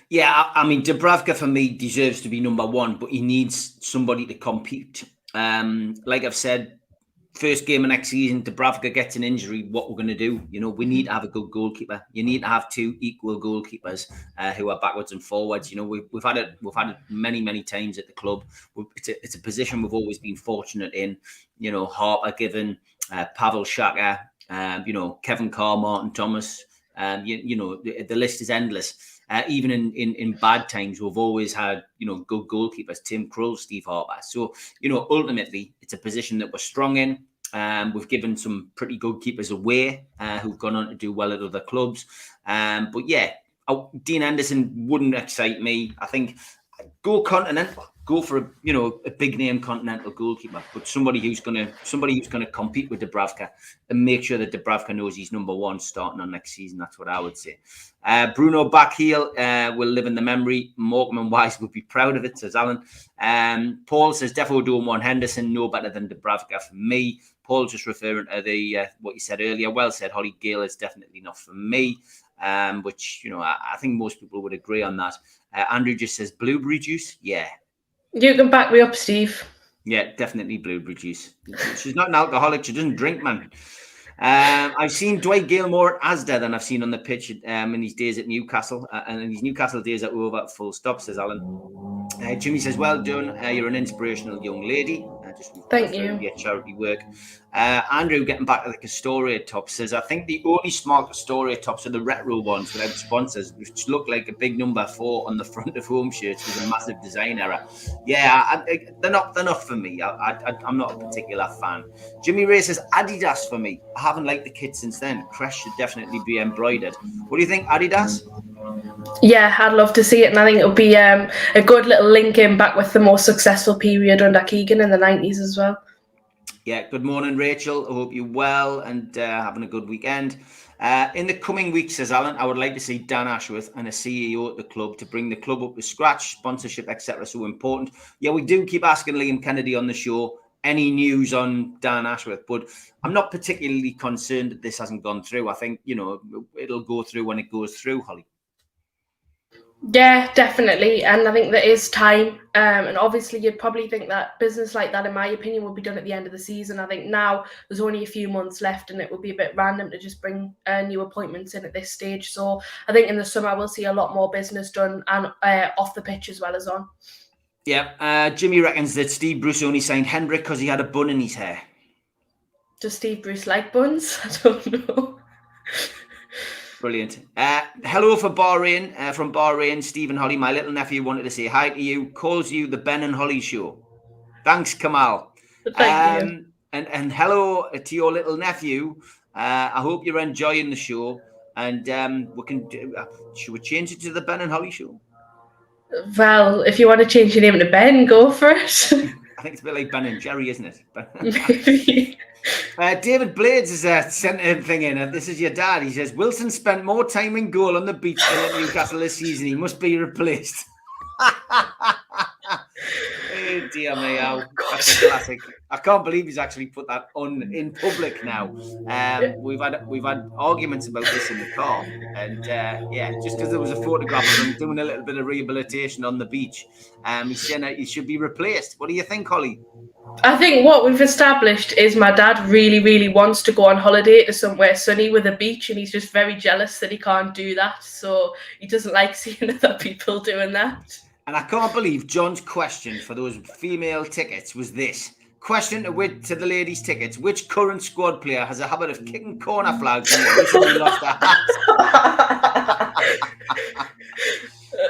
Yeah, I mean, Dubravka for me deserves to be number one, but he needs somebody to compete. Like I've said, first game of next season, Dubravka gets an injury. What we're going to do? You know, we need to have a good goalkeeper. You need to have two equal goalkeepers who are backwards and forwards. You know, we've had it many times at the club. It's a position we've always been fortunate in. You know, Harper Given, Pavel Shaka, you know, Kevin Carr, Martin Thomas. You know, the list is endless. Even in bad times, we've always had, you know, good goalkeepers, Tim Krul, Steve Harper. So, you know, ultimately, it's a position that we're strong in. We've given some pretty good keepers away who've gone on to do well at other clubs. But yeah, Dean Henderson wouldn't excite me. I think go continental, go for a big name continental goalkeeper, but somebody who's gonna compete with Dubravka and make sure that Dubravka knows he's number one starting on next season. That's what I would say. Bruno Backheel will live in the memory. Morecambe and Wise would be proud of it, says Alan. Paul says definitely don't want Henderson, no better than Dubravka for me. Paul just referring to the what you said earlier. Well said, Holly. Gale is definitely not for me. Which, you know, I think most people would agree on that. Andrew just says blueberry juice. Yeah. You can back me up, Steve. Yeah, definitely blueberry juice. She's not an alcoholic. She doesn't drink, man. I've seen Dwight Gale more at Asda than I've seen on the pitch in his days at Newcastle. And his Newcastle days are over, full stop, says Alan. Jimmy says, well done. You're an inspirational young lady. Thank you. Your charity work. Andrew, getting back to the Castoria tops, says, I think the only smart Castoria tops are the retro ones without sponsors, which look like a big number 4 on the front of home shirts with a massive design error. Yeah, they're not for me. I'm not a particular fan. Jimmy Ray says, Adidas for me. I haven't liked the kit since then. Crest should definitely be embroidered. What do you think, Adidas? Yeah, I'd love to see it, and I think it'll be a good little link in back with the more successful period under Keegan in the 90s as well. Yeah, good morning, Rachel. I hope you're well and having a good weekend. In the coming weeks, says Alan, I would like to see Dan Ashworth and a CEO at the club to bring the club up to scratch, sponsorship, etc. So important. Yeah, we do keep asking Liam Kennedy on the show any news on Dan Ashworth, but I'm not particularly concerned that this hasn't gone through. I think, it'll go through when it goes through, Holly. Yeah, definitely. And I think there is time. And obviously, you'd probably think that business like that, in my opinion, would be done at the end of the season. I think now there's only a few months left, and it would be a bit random to just bring new appointments in at this stage. So I think in the summer, we'll see a lot more business done and off the pitch as well as on. Yeah, Jimmy reckons that Steve Bruce only signed Hendrick because he had a bun in his hair. Does Steve Bruce like buns? I don't know. Brilliant. Hello from Bahrain, Stephen Holly. My little nephew wanted to say hi to you. Calls you the Ben and Holly show. Thanks, Kamal. Thank you. And hello to your little nephew. I hope you're enjoying the show. And should we change it to the Ben and Holly show? Well, if you want to change your name to Ben, go for it. I think it's a bit like Ben and Jerry, isn't it? Maybe. David Blades has sent a thing in. This is your dad. He says, Wilson spent more time in goal on the beach than at Newcastle this season. He must be replaced. Oh, dear me. That's a classic. I can't believe he's actually put that on in public now. We've had arguments about this in the car. And just because there was a photograph of him doing a little bit of rehabilitation on the beach, he's saying that he should be replaced. What do you think, Holly? I think what we've established is my dad really, really wants to go on holiday to somewhere sunny with a beach, and he's just very jealous that he can't do that. So he doesn't like seeing other people doing that. And I can't believe John's question for those female tickets was this. Question to the ladies' tickets. Which current squad player has a habit of kicking corner flags and recently lost a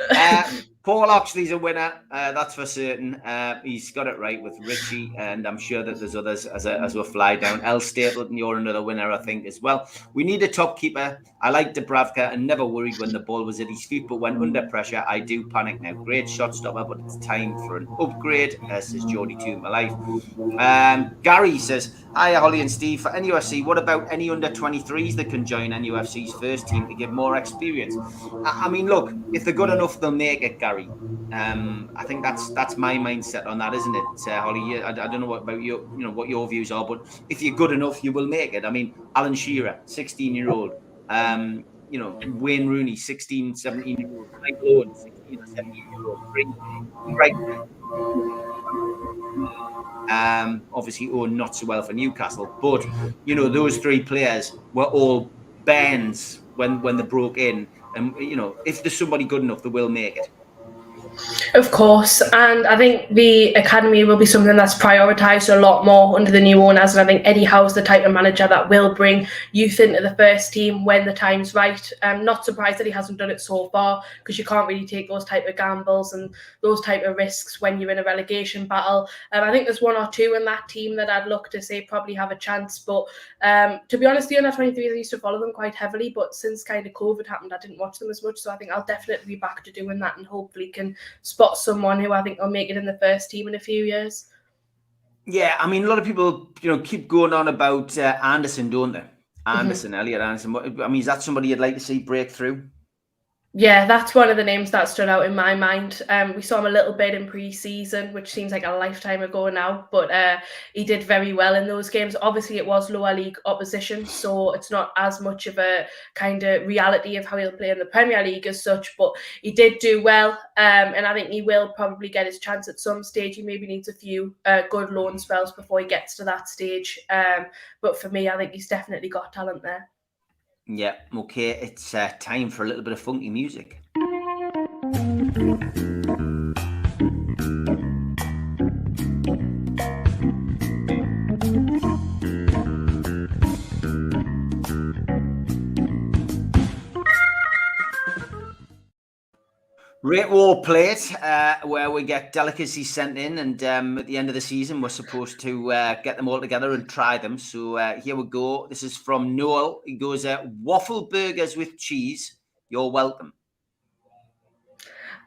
hat? Paul Oxley's a winner, that's for certain. He's got it right with Richie, and I'm sure that there's others as we fly down. El Stapleton, you're another winner, I think, as well. We need a top keeper. I like Dubravka and never worried when the ball was at his feet, but when under pressure, I do panic now. Great shot stopper, but it's time for an upgrade, says Geordie to my life. Gary says, hi, Holly and Steve. For NUFC, what about any under 23s that can join NUFC's first team to get more experience? I mean, look, if they're good enough, they'll make it, Gary. I think that's my mindset on that, isn't it, Holly? I don't know what about what your views are, but if you're good enough, you will make it. I mean, Alan Shearer, 16-year-old, Wayne Rooney, 16, 17-year-old, Mike Owen, 16 or 17-year-old, right? Obviously, Owen not so well for Newcastle, but those three players were all bands when they broke in, and if there's somebody good enough, they will make it. Of course, and I think the academy will be something that's prioritised a lot more under the new owners, and I think Eddie Howe's the type of manager that will bring youth into the first team when the time's right. I'm not surprised that he hasn't done it so far, because you can't really take those type of gambles and those type of risks when you're in a relegation battle. I think there's one or two in that team that I'd look to say probably have a chance, but to be honest, the under-23s, I used to follow them quite heavily, but since kind of COVID happened, I didn't watch them as much, so I think I'll definitely be back to doing that and hopefully can spot someone who I think will make it in the first team in a few years. Yeah, I mean, a lot of people, keep going on about Anderson, don't they? Elliot Anderson. I mean, is that somebody you'd like to see break through? Yeah, that's one of the names that stood out in my mind. We saw him a little bit in pre-season, which seems like a lifetime ago now, but he did very well in those games. Obviously, it was lower league opposition, so it's not as much of a kind of reality of how he'll play in the Premier League as such, but he did do well, and I think he will probably get his chance at some stage. He maybe needs a few good loan spells before he gets to that stage, but for me, I think he's definitely got talent there. Yeah, okay, it's time for a little bit of funky music. Great War Plate, where we get delicacies sent in, and at the end of the season, we're supposed to get them all together and try them. So here we go. This is from Noel. He goes, waffle burgers with cheese. You're welcome.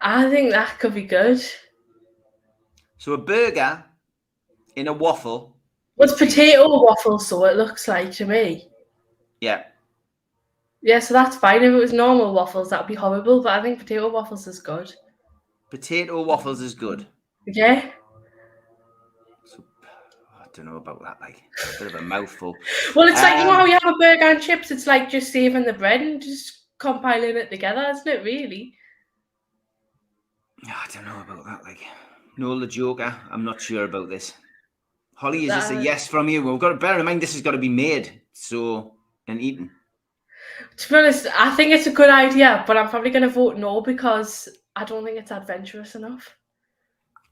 I think that could be good. So a burger in a waffle. What's with cheese. potato waffles, so it looks like to me. Yeah. Yeah, so that's fine. If it was normal waffles, that'd be horrible. But I think potato waffles is good. Potato waffles is good. Yeah. So, I don't know about that. Like a bit of a mouthful. Well, it's like, you know how you have a burger and chips? It's like just saving the bread and just compiling it together, isn't it, really? I don't know about that. Like, Noel the Joker, I'm not sure about this. Holly, is this a yes from you? We've got to bear in mind this has got to be made and eaten. To be honest, I think it's a good idea, but I'm probably going to vote no because I don't think it's adventurous enough.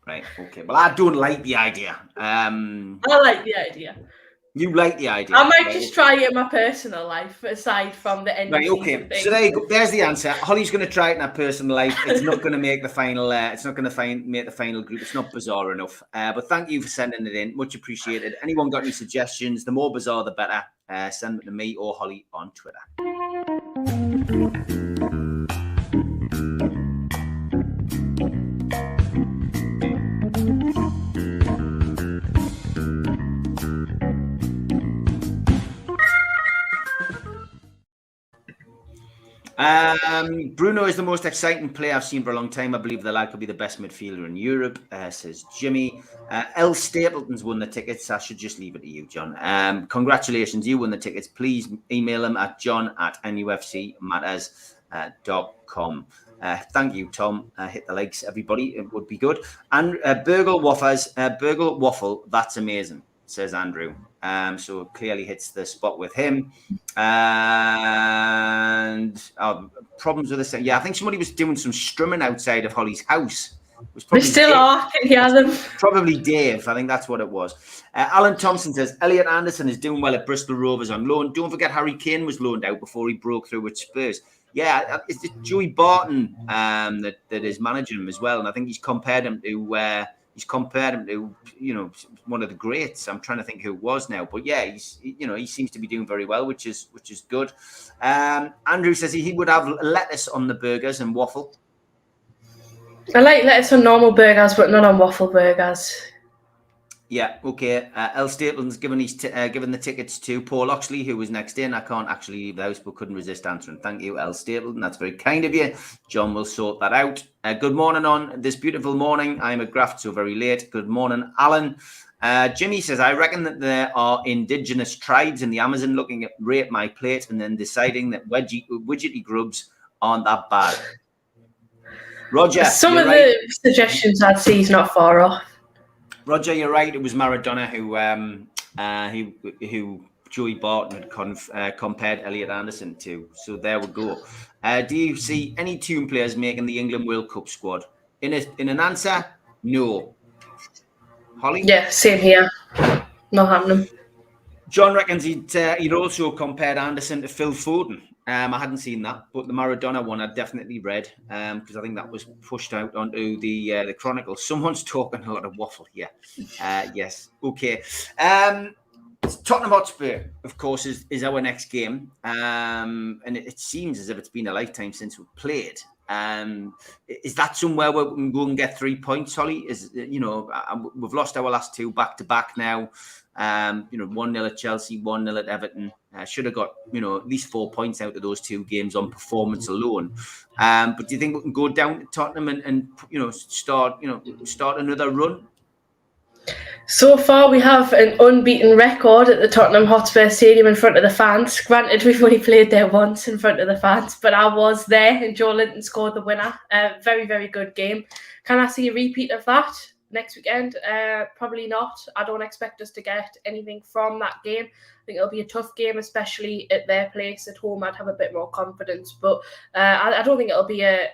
Right, okay. Well, I don't like the idea. I like the idea. You like the idea. I might just try it in my personal life, aside from the end. Right, okay. So there you go. There's the answer. Holly's going to try it in her personal life. It's not going to make the final. It's not going to make the final group. It's not bizarre enough. But thank you for sending it in. Much appreciated. Anyone got any suggestions? The more bizarre, the better. Send them to me or Holly on Twitter. Bruno is the most exciting player I've seen for a long time. I believe the lad could be the best midfielder in Europe, says Jimmy. L. Stapleton's won the tickets. I should just leave it to you, John. Congratulations, you won the tickets. Please email him at john@nufcmatters.com. Thank you, Tom. Hit the likes, everybody. It would be good. And Burgle Waffle, that's amazing, says Andrew. So clearly hits the spot with him. And problems with this. Yeah, I think somebody was doing some strumming outside of Holly's house. We still are. Yeah, them. Probably Dave. I think that's what it was. Alan Thompson says, Elliot Anderson is doing well at Bristol Rovers on loan. Don't forget Harry Kane was loaned out before he broke through with Spurs. Yeah, it's Joey Barton that is managing him as well. And I think he's compared him to one of the greats. I'm trying to think who it was now, but yeah, he seems to be doing very well, which is good. Andrew says he would have lettuce on the burgers and waffle. I like lettuce on normal burgers, but not on waffle burgers. Yeah, okay. L. Stapleton's given the tickets to Paul Oxley, who was next in. I can't actually leave the house, but couldn't resist answering. Thank you, L. Stapleton. That's very kind of you. John will sort that out. Good morning on this beautiful morning. I'm at Graft, so very late. Good morning, Alan. Jimmy says, I reckon that there are indigenous tribes in the Amazon looking at Rate My Plate and then deciding that widgety grubs aren't that bad. Roger, some of the suggestions I'd see is not far off. Roger, you're right. It was Maradona who Joey Barton had compared Elliot Anderson to. So there we go. Do you see any Toon players making the England World Cup squad? In an answer, no. Holly? Yeah, same here. Not happening. John reckons he'd also compared Anderson to Phil Foden. I hadn't seen that, but the Maradona one I definitely read because I think that was pushed out onto the Chronicle. Someone's talking a lot of waffle here. Yes, okay. Tottenham Hotspur, of course, is our next game, and it seems as if it's been a lifetime since we played. Is that somewhere where we can go and get 3 points, Holly? We've lost our last two back to back now. 1-0 at Chelsea, 1-0 at Everton. Should have got at least 4 points out of those two games on performance alone. But do you think we can go down to Tottenham and start another run? So far, we have an unbeaten record at the Tottenham Hotspur Stadium in front of the fans. Granted, we've only played there once in front of the fans, but I was there and Joe Linton scored the winner. Very, very good game. Can I see a repeat of that next weekend? Probably not. I don't expect us to get anything from that game. I think it'll be a tough game, especially at their place. At home, I'd have a bit more confidence, but I don't think it'll be a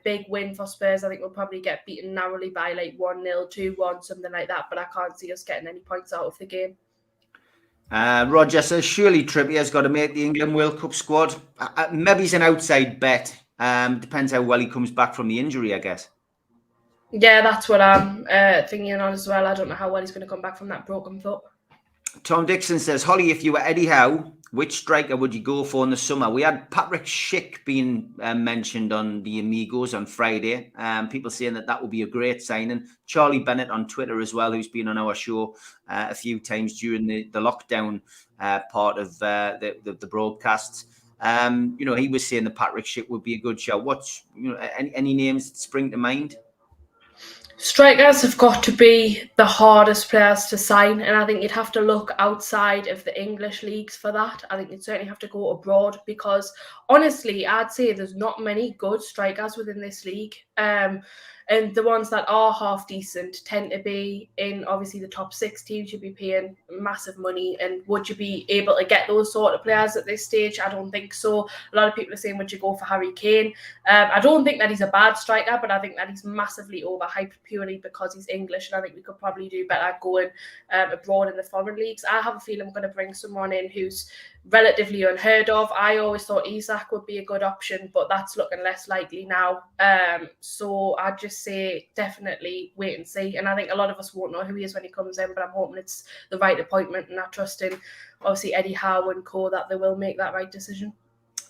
big win for Spurs. I think we'll probably get beaten narrowly by like 1-0, 2-1, something like that, but I can't see us getting any points out of the game. Roger says, surely Trippier's got to make the England World Cup squad. Maybe he's an outside bet. Depends how well he comes back from the injury, I guess. Yeah, that's what I'm thinking on as well. I don't know how well he's going to come back from that broken foot. Tom Dixon says, Holly, if you were Eddie Howe, which striker would you go for in the summer? We had Patrick Schick being mentioned on the Amigos on Friday. People saying that would be a great signing. Charlie Bennett on Twitter as well, who's been on our show a few times during the lockdown part of the broadcasts. He was saying that Patrick Schick would be a good shout. Any names that spring to mind? Strikers have got to be the hardest players to sign, and I think you'd have to look outside of the English leagues for that. I think you'd certainly have to go abroad because, honestly, I'd say there's not many good strikers within this league. And the ones that are half decent tend to be in, obviously, the top 6 teams. You'd be paying massive money, and would you be able to get those sort of players at this stage? I don't think so. A lot of people are saying, would you go for Harry Kane? I don't think that he's a bad striker, but I think that he's massively overhyped purely because he's English, and I think we could probably do better going abroad in the foreign leagues. I have a feeling I'm going to bring someone in who's relatively unheard of. I always thought Isak would be a good option, but that's looking less likely now. So I'd just say definitely wait and see. And I think a lot of us won't know who he is when he comes in, but I'm hoping it's the right appointment, and I trust in, obviously, Eddie Howe and co that they will make that right decision.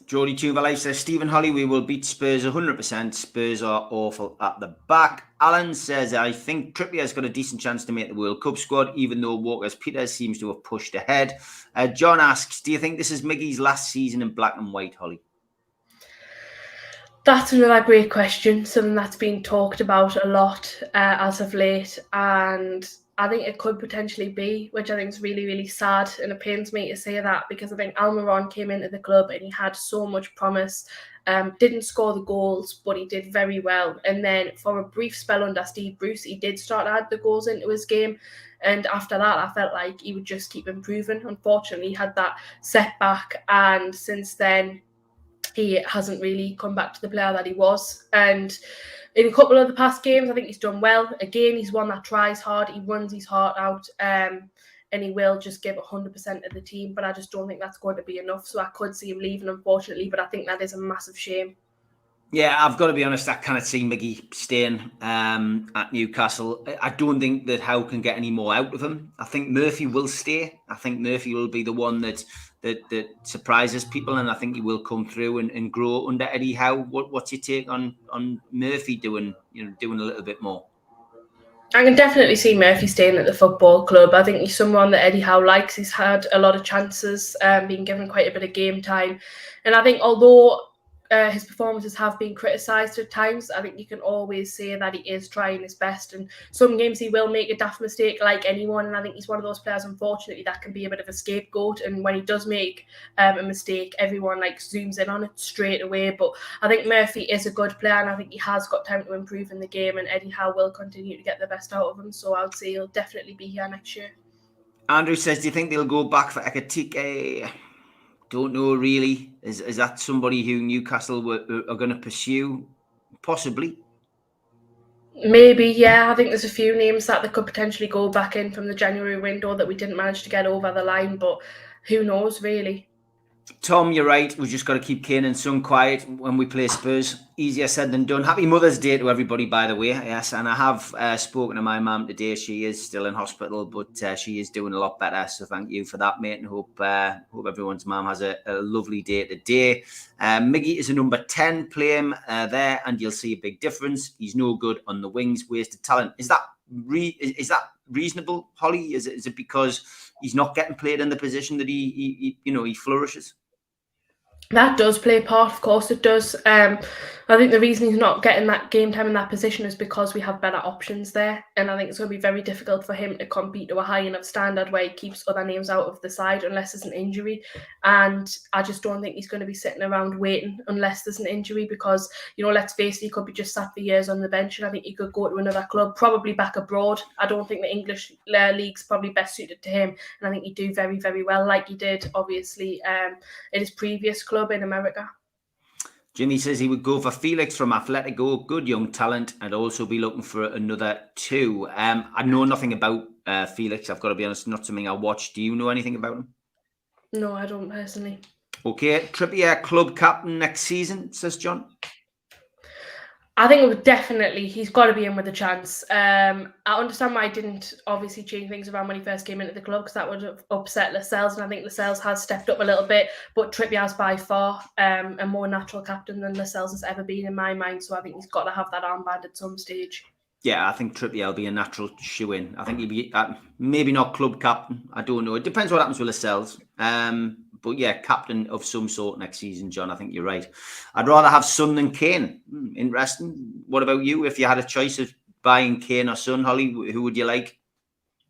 Geordie Tuvalai says, Stephen Holly, we will beat Spurs 100%. Spurs are awful at the back. Alan says, I think Trippier's got a decent chance to make the World Cup squad, even though Walker-Peters seems to have pushed ahead. John asks, do you think this is Miggy's last season in black and white, Holly? That's another great question, something that's been talked about a lot as of late, and I think it could potentially be, which I think is really, really sad, and it pains me to say that because I think Almiron came into the club and he had so much promise, didn't score the goals, but he did very well. And then for a brief spell under Steve Bruce, he did start to add the goals into his game. And after that, I felt like he would just keep improving. Unfortunately, he had that setback, and since then, he hasn't really come back to the player that he was. And in a couple of the past games, I think he's done well. Again, he's one that tries hard. He runs his heart out, and he will just give 100% of the team. But I just don't think that's going to be enough. So I could see him leaving, unfortunately. But I think that is a massive shame. Yeah, I've got to be honest, I cannot see Miggy staying at Newcastle. I don't think that Howe can get any more out of him. I think Murphy will stay. I think Murphy will be the one that surprises people, and I think he will come through and grow under Eddie Howe. What's your take on Murphy doing a little bit more? I can definitely see Murphy staying at the football club. I think he's someone that Eddie Howe likes. He's had a lot of chances, been given quite a bit of game time. And I think although his performances have been criticised at times, I think you can always say that he is trying his best. And some games he will make a daft mistake like anyone. And I think he's one of those players, unfortunately, that can be a bit of a scapegoat. And when he does make a mistake, everyone zooms in on it straight away. But I think Murphy is a good player, and I think he has got time to improve in the game. And Eddie Howe will continue to get the best out of him. So I would say he'll definitely be here next year. Andrew says, do you think they'll go back for Ekatike? Don't know really. Is that somebody who Newcastle are going to pursue? Possibly. Maybe, yeah. I think there's a few names that they could potentially go back in from the January window that we didn't manage to get over the line, but who knows, really. Tom, you're right. We've just got to keep Kane and Son quiet when we play Spurs. Easier said than done. Happy Mother's Day to everybody, by the way. Yes, and I have spoken to my mum today. She is still in hospital, but she is doing a lot better. So thank you for that, mate, and hope everyone's mum has a lovely day today. Miggy is a number 10. Play him there, and you'll see a big difference. He's no good on the wings. Wasted talent. Is that reasonable, Holly? Is it because he's not getting played in the position that he flourishes? That does play a part, of course it does. I think the reason he's not getting that game time in that position is because we have better options there, and I think it's going to be very difficult for him to compete to a high enough standard where he keeps other names out of the side unless there's an injury. And I just don't think he's going to be sitting around waiting unless there's an injury, because, let's face it, he could be just sat for years on the bench, and I think he could go to another club, probably back abroad. I don't think the English league's probably best suited to him, and I think he'd do very, very well, like he did, obviously, at his previous club in America. Jimmy says he would go for Felix from Atletico, good young talent, and also be looking for another 2. I know nothing about Felix, I've got to be honest, not something I watched. Do you know anything about him? No, I don't personally. Okay, Trippier club captain next season, says John. I think it would definitely, he's got to be in with a chance. I understand why I didn't obviously change things around when he first came into the club, because that would have upset Lascelles, and I think Lascelles has stepped up a little bit, but Trippier's by far a more natural captain than Lascelles has ever been in my mind, so I think he's got to have that armband at some stage. Yeah, I think Trippier will be a natural shoe-in. I think he'll be maybe not club captain. I don't know. It depends what happens with Lascelles. But yeah, captain of some sort next season, John. I think you're right. I'd rather have Son than Kane. Interesting. What about you? If you had a choice of buying Kane or Son, Holly, who would you like?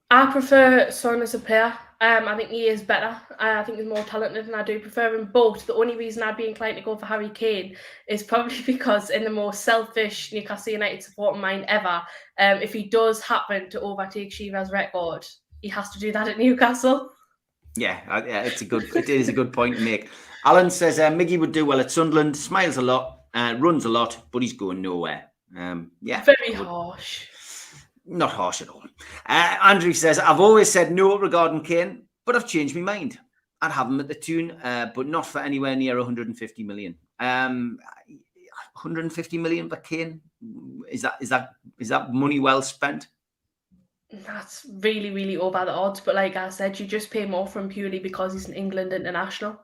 I prefer Son as a player. I think he is better. I think he's more talented, and I do prefer him both. The only reason I'd be inclined to go for Harry Kane is probably because, in the most selfish Newcastle United supporting mind ever, if he does happen to overtake Shiva's record, he has to do that at Newcastle. Yeah, it is a good point to make. Alan says Miggy would do well at Sunderland. Smiles a lot, runs a lot, but he's going nowhere. Yeah, very harsh. Not harsh at all. Andrew says, I've always said no regarding Kane, but I've changed my mind. I'd have him at the tune, but not for anywhere near 150 million. 150 million for Kane? Is that money well spent? That's really, really over the odds. But like I said, you just pay more for him purely because he's an England international.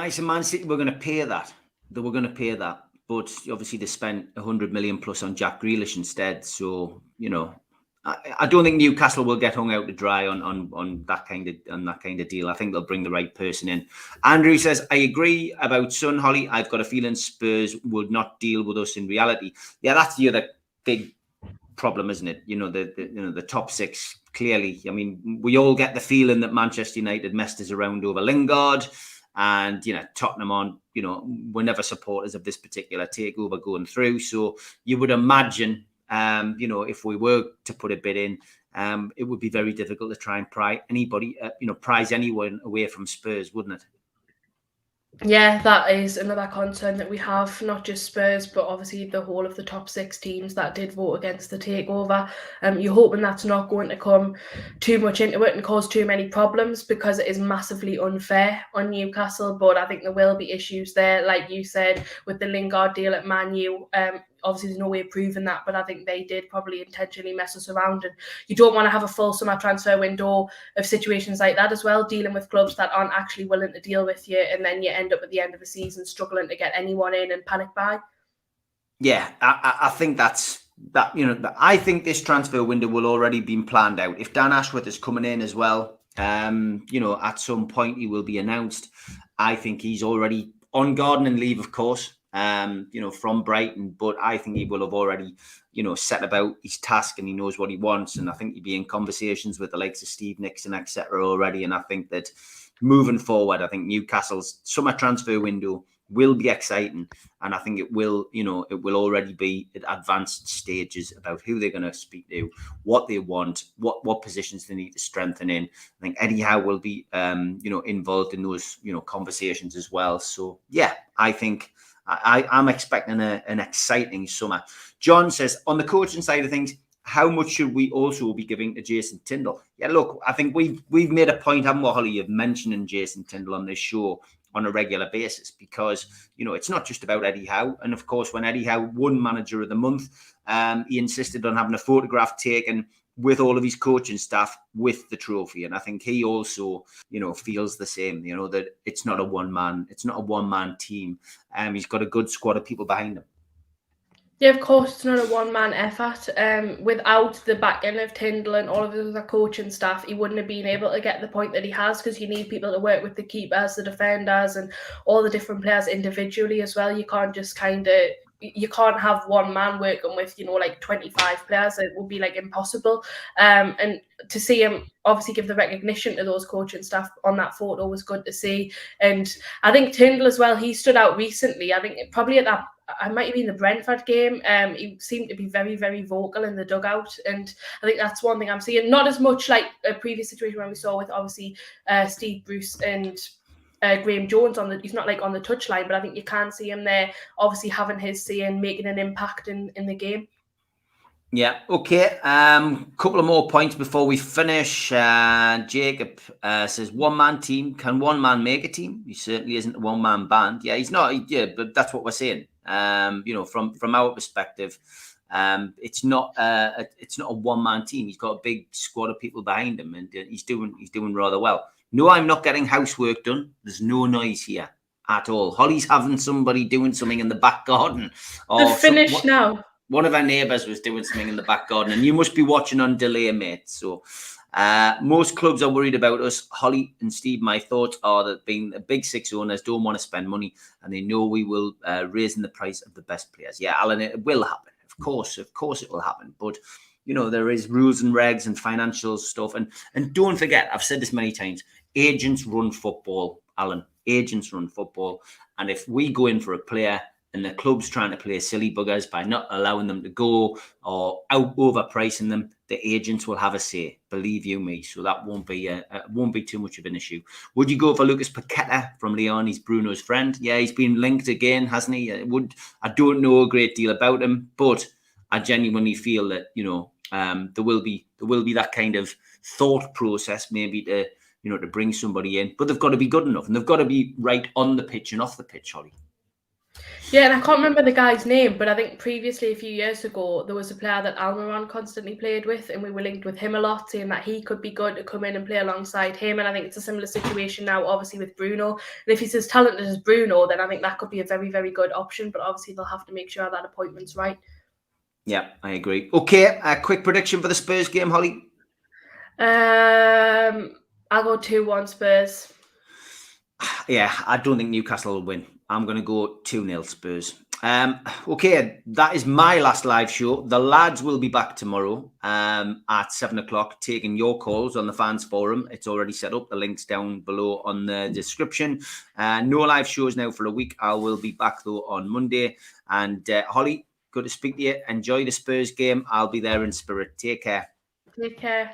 So Man City were going to pay that. They were going to pay that. But obviously they spent 100 million plus on Jack Grealish instead. So, you know, I don't think Newcastle will get hung out to dry on that kind of deal. I think they'll bring the right person in. Andrew says, I agree about Son, Holly. I've got a feeling Spurs would not deal with us in reality. Yeah, that's the other big problem, isn't it? The top six, clearly. I mean, we all get the feeling that Manchester United messed us around over Lingard, and Tottenham were never supporters of this particular takeover going through. So you would imagine, if we were to put a bid in, it would be very difficult to try and prize anyone away from Spurs, wouldn't it? Yeah, that is another concern that we have, not just Spurs, but obviously the whole of the top six teams that did vote against the takeover. You're hoping that's not going to come too much into it and cause too many problems, because it is massively unfair on Newcastle. But I think there will be issues there, like you said, with the Lingard deal at Man U. Obviously, there's no way of proving that, but I think they did probably intentionally mess us around. And you don't want to have a full summer transfer window of situations like that as well, dealing with clubs that aren't actually willing to deal with you, and then you end up at the end of the season struggling to get anyone in and panic buy. Yeah, I think that's that. I think this transfer window will already be planned out. If Dan Ashworth is coming in as well, at some point he will be announced. I think he's already on gardening leave, of course. From Brighton, but I think he will have already, set about his task, and he knows what he wants. And I think he'd be in conversations with the likes of Steve Nixon, etc. already. And I think that moving forward, I think Newcastle's summer transfer window will be exciting, and I think it will already be at advanced stages about who they're going to speak to, what they want, what positions they need to strengthen in. I think Eddie Howe will be, involved in those, conversations as well. So yeah, I think I'm expecting an exciting summer. John says, on the coaching side of things, how much should we also be giving to Jason Tindall? Yeah, look, I think we've made a point, haven't we, Holly, of mentioning Jason Tindall on this show on a regular basis, because, it's not just about Eddie Howe. And of course, when Eddie Howe won Manager of the Month, he insisted on having a photograph taken with all of his coaching staff with the trophy. And I think he also, feels the same, that it's not a one-man team. He's got a good squad of people behind him. Yeah, of course, it's not a one-man effort. Without the back end of Tindall and all of the other coaching staff, he wouldn't have been able to get the point that he has, because you need people to work with the keepers, the defenders, and all the different players individually as well. You can't just you can't have one man working with, 25 players. It would be impossible. And to see him obviously give the recognition to those coaching staff on that photo was good to see. And I think Tindall as well, he stood out recently. I think probably at that, I might have been the Brentford game. He seemed to be very, very vocal in the dugout. And I think that's one thing I'm seeing. Not as much like a previous situation where we saw with obviously Steve Bruce and Graham Jones he's not on the touchline, but I think you can see him there, obviously having his say and making an impact in the game. Yeah, okay. Couple of more points before we finish. Jacob says, one-man team. Can one man make a team? He certainly isn't a one-man band. Yeah, he's not. Yeah, but that's what we're saying. You know, from our perspective, it's not a one-man team. He's got a big squad of people behind him, and he's doing rather well. No, I'm not getting housework done. There's no noise here at all. Holly's having somebody doing something in the back garden. They're finished now. One of our neighbours was doing something in the back garden, and you must be watching on delay, mate. So most clubs are worried about us. Holly and Steve, my thoughts are that being the big six owners don't want to spend money, and they know we will raising the price of the best players. Yeah, Alan, it will happen. Of course it will happen. But you know, there is rules and regs and financial stuff, and don't forget, I've said this many times, agents run football, Alan. Agents run football, and if we go in for a player and the club's trying to play silly buggers by not allowing them to go or overpricing them, the agents will have a say. Believe you me. So that won't be too much of an issue. Would you go for Lucas Paqueta from Leon? He's Bruno's friend. Yeah, he's been linked again, hasn't he? I don't know a great deal about him, but I genuinely feel that, you know, there will be that kind of thought process maybe to, you know, to bring somebody in, but they've got to be good enough, and they've got to be right on the pitch and off the pitch, Holly. Yeah, and I can't remember the guy's name, but I think previously, a few years ago, there was a player that Almiron constantly played with, and we were linked with him a lot, saying that he could be good to come in and play alongside him. And I think it's a similar situation now, obviously, with Bruno. And if he's as talented as Bruno, then I think that could be a very, very good option. But obviously, they'll have to make sure that appointment's right. Yeah, I agree. Okay, a quick prediction for the Spurs game, Holly. I'll go 2-1 Spurs. Yeah, I don't think Newcastle will win. I'm going to go 2-0 Spurs. Okay, that is my last live show. The lads will be back tomorrow at 7 o'clock, taking your calls on the fans forum. It's already set up. The link's down below on the description. No live shows now for a week. I will be back though on Monday. And Holly, good to speak to you. Enjoy the Spurs game. I'll be there in spirit. Take care. Take care.